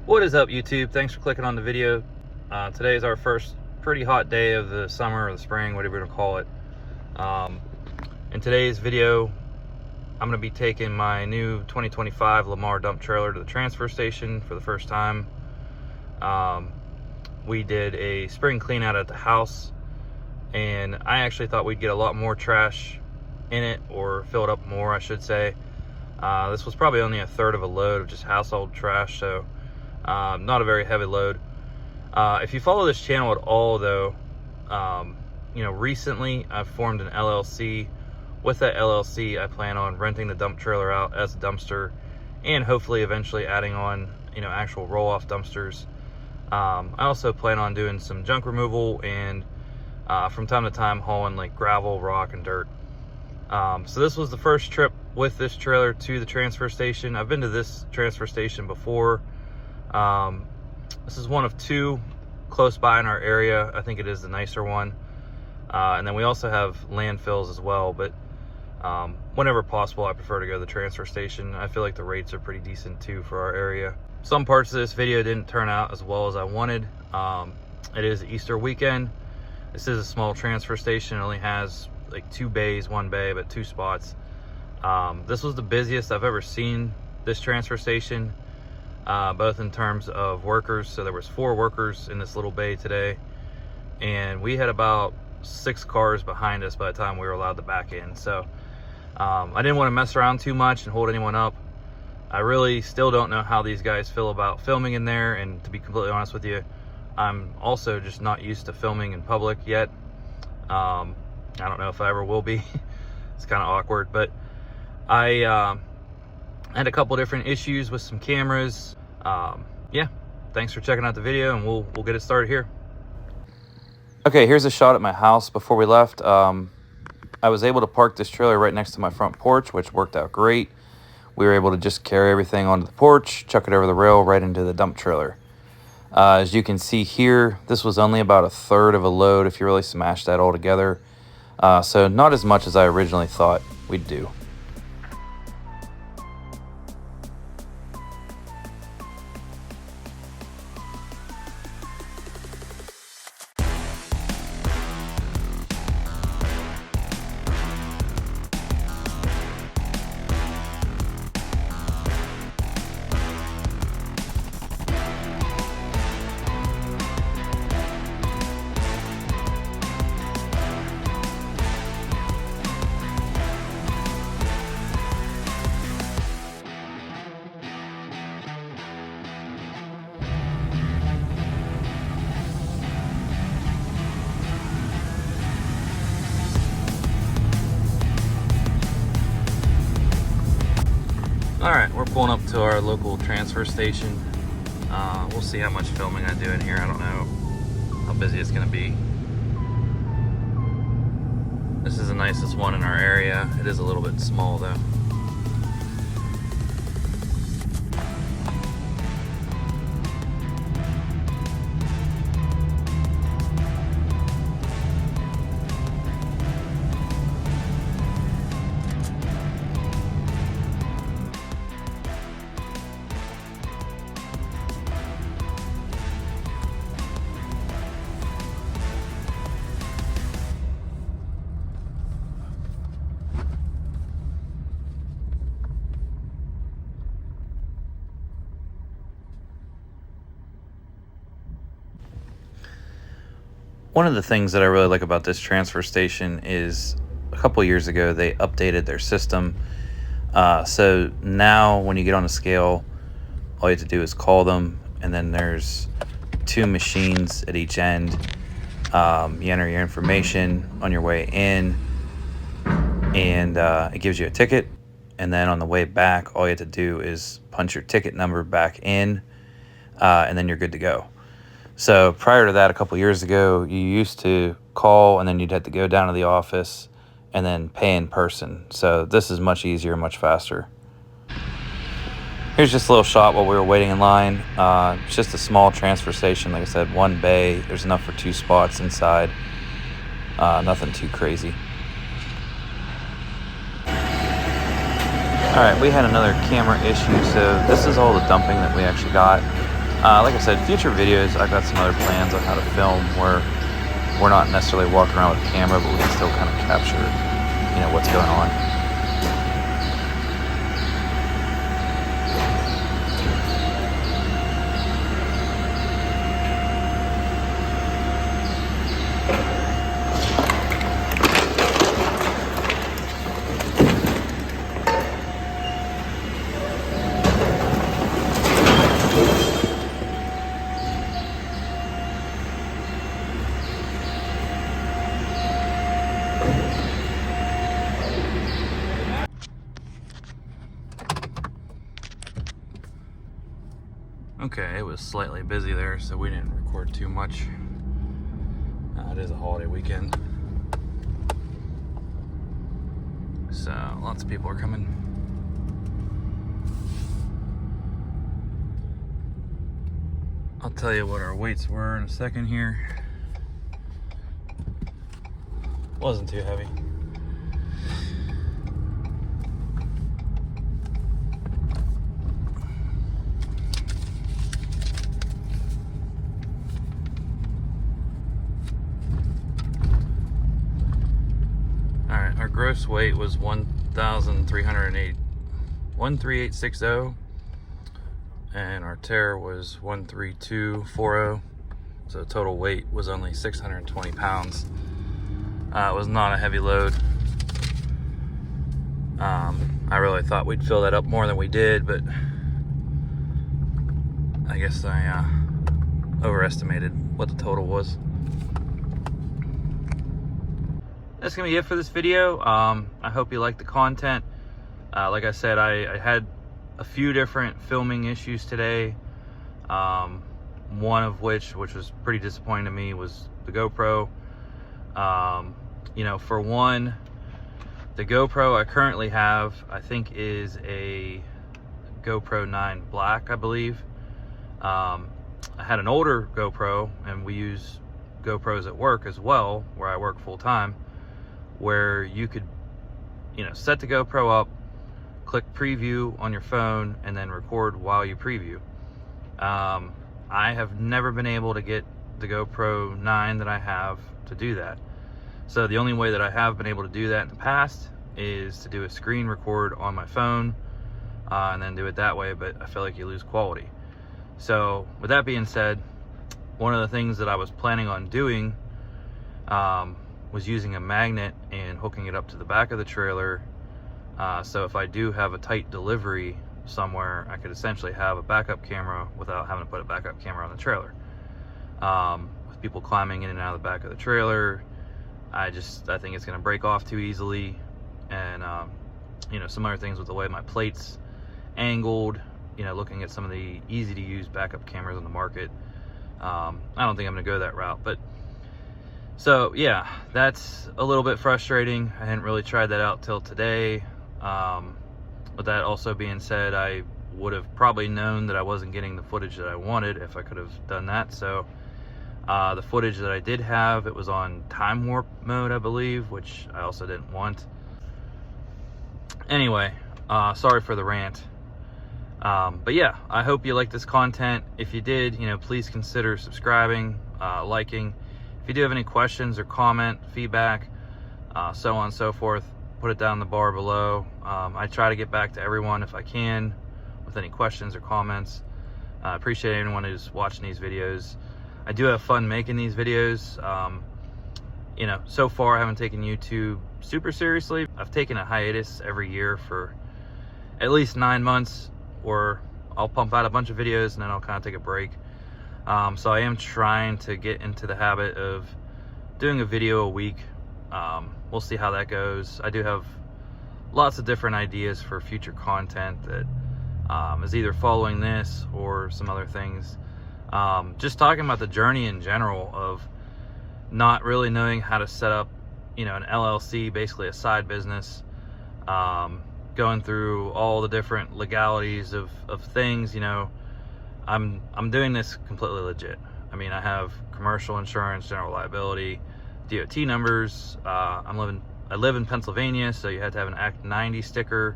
What is up, YouTube? Thanks for clicking on the video. Today is our first pretty hot day of the summer or the spring, whatever you want to call it. In today's video, I'm going to be taking my new 2025 Lamar dump trailer to the transfer station for the first time. We did a spring clean out at the house, and I actually thought we'd get a lot more trash in it, or fill it up more, I should say. This was probably only a third of a load of just household trash, so not a very heavy load. If you follow this channel at all, though, recently I've formed an LLC. With that LLC, I plan on renting the dump trailer out as a dumpster, and hopefully eventually adding on, actual roll-off dumpsters. I also plan on doing some junk removal and from time to time hauling like gravel, rock, and dirt. So this was the first trip with this trailer to the transfer station. I've been to this transfer station before. This is one of two close by in our area. I think it is the nicer one. And then we also have landfills as well, but whenever possible, I prefer to go to the transfer station. I feel like the rates are pretty decent too for our area. Some parts of this video didn't turn out as well as I wanted. It is Easter weekend. This is a small transfer station. It only has like 2 bays, 1 bay, but 2 spots. This was the busiest I've ever seen this transfer station, both in terms of workers. So there was 4 workers in this little bay today, and we had about 6 cars behind us by the time we were allowed to back in. So I didn't want to mess around too much and hold anyone up. I really still don't know how these guys feel about filming in there, and to be completely honest with you, I'm also just not used to filming in public yet. I don't know if I ever will be. It's kind of awkward, but I had a couple different issues with some cameras. Yeah, thanks for checking out the video, and we'll get it started here. Okay, here's a shot at my house before we left. I was able to park this trailer right next to my front porch, which worked out great. We were able to just carry everything onto the porch, chuck it over the rail right into the dump trailer. As you can see here, this was only about a third of a load if you really smash that all together. So not as much as I originally thought we'd do. All right, we're pulling up to our local transfer station. We'll see how much filming I do in here. I don't know how busy it's gonna be. This is the nicest one in our area. It is a little bit small though. One of the things that I really like about this transfer station is a couple years ago they updated their system. So now when you get on a scale, all you have to do is call them, and then there's 2 machines at each end. You enter your information on your way in, and it gives you a ticket, and then on the way back all you have to do is punch your ticket number back in, and then you're good to go. So prior to that, a couple years ago, you used to call, and then you'd have to go down to the office and then pay in person. So this is much easier, much faster. Here's just a little shot while we were waiting in line. It's just a small transfer station. Like I said, 1 bay. There's enough for 2 spots inside. Nothing too crazy. All right, we had another camera issue. So this is all the dumping that we actually got. Like I said, future videos, I've got some other plans on how to film where we're not necessarily walking around with a camera, but we can still kind of capture, you know, what's going on. Okay, it was slightly busy there, so we didn't record too much. It is a holiday weekend, so lots of people are coming. I'll tell you what our weights were in a second here. Wasn't too heavy. Our gross weight was 13860, and our tare was 13240. So total weight was only 620 pounds. It was not a heavy load. I really thought we'd fill that up more than we did, but I guess I overestimated what the total was. That's gonna be it for this video. I hope you liked the content. Like I said, I had a few different filming issues today. One of which was pretty disappointing to me, was the GoPro. You know, for one, the GoPro I currently have, I think, is a GoPro 9 Black, I believe. I had an older GoPro, and we use GoPros at work as well, where I work full time, where you could, you know, set the GoPro up, click preview on your phone, and then record while you preview. I have never been able to get the GoPro 9 that I have to do that. So the only way that I have been able to do that in the past is to do a screen record on my phone, and then do it that way, but I feel like you lose quality. So with that being said, one of the things that I was planning on doing was using a magnet and hooking it up to the back of the trailer. So if I do have a tight delivery somewhere, I could essentially have a backup camera without having to put a backup camera on the trailer. With people climbing in and out of the back of the trailer, I think it's gonna break off too easily. And you know, some other things with the way my plate's angled, you know, looking at some of the easy to use backup cameras on the market, I don't think I'm gonna go that route. But so yeah, that's a little bit frustrating. I hadn't really tried that out till today. With that also being said, I would have probably known that I wasn't getting the footage that I wanted if I could have done that. So the footage that I did have, it was on time warp mode, I believe, which I also didn't want. Anyway, sorry for the rant. But yeah, I hope you like this content. If you did, you know, please consider subscribing, liking. If you do have any questions or comment, feedback, so on and so forth, put it down in the bar below. I try to get back to everyone if I can with any questions or comments. I appreciate anyone who's watching these videos. I do have fun making these videos. You know, so far I haven't taken YouTube super seriously. I've taken a hiatus every year for at least 9 months, or I'll pump out a bunch of videos and then I'll kind of take a break. So I am trying to get into the habit of doing a video a week. We'll see how that goes. I do have lots of different ideas for future content that is either following this or some other things. Just talking about the journey in general of not really knowing how to set up, you know, an LLC, basically a side business, going through all the different legalities of things. You know, I'm doing this completely legit. I mean, I have commercial insurance, general liability, DOT numbers. I live in Pennsylvania, so you have to have an Act 90 sticker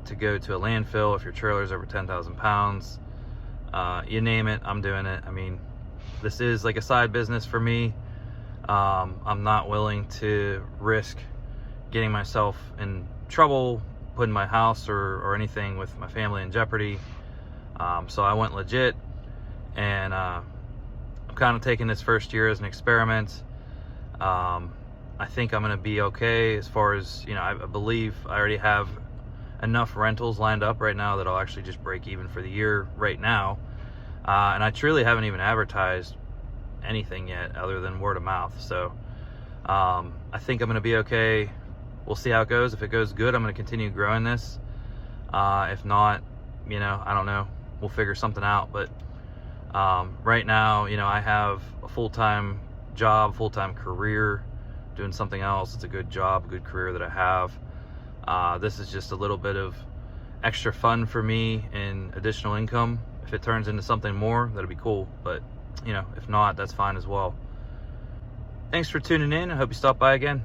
to go to a landfill if your trailer is over 10,000 pounds. You name it, I'm doing it. I mean, this is like a side business for me. I'm not willing to risk getting myself in trouble, putting my house or anything with my family in jeopardy. So I went legit, and I'm kind of taking this first year as an experiment. I think I'm going to be okay as far as, you know, I believe I already have enough rentals lined up right now that I'll actually just break even for the year right now. And I truly haven't even advertised anything yet other than word of mouth. So I think I'm going to be okay. We'll see how it goes. If it goes good, I'm going to continue growing this. If not, you know, I don't know. We'll figure something out. But right now, you know, I have a full-time job, full-time career, doing something else. It's a good job, good career that I have. This is just a little bit of extra fun for me and additional income. If it turns into something more, that'd be cool. But, you know, if not, that's fine as well. Thanks for tuning in. I hope you stop by again.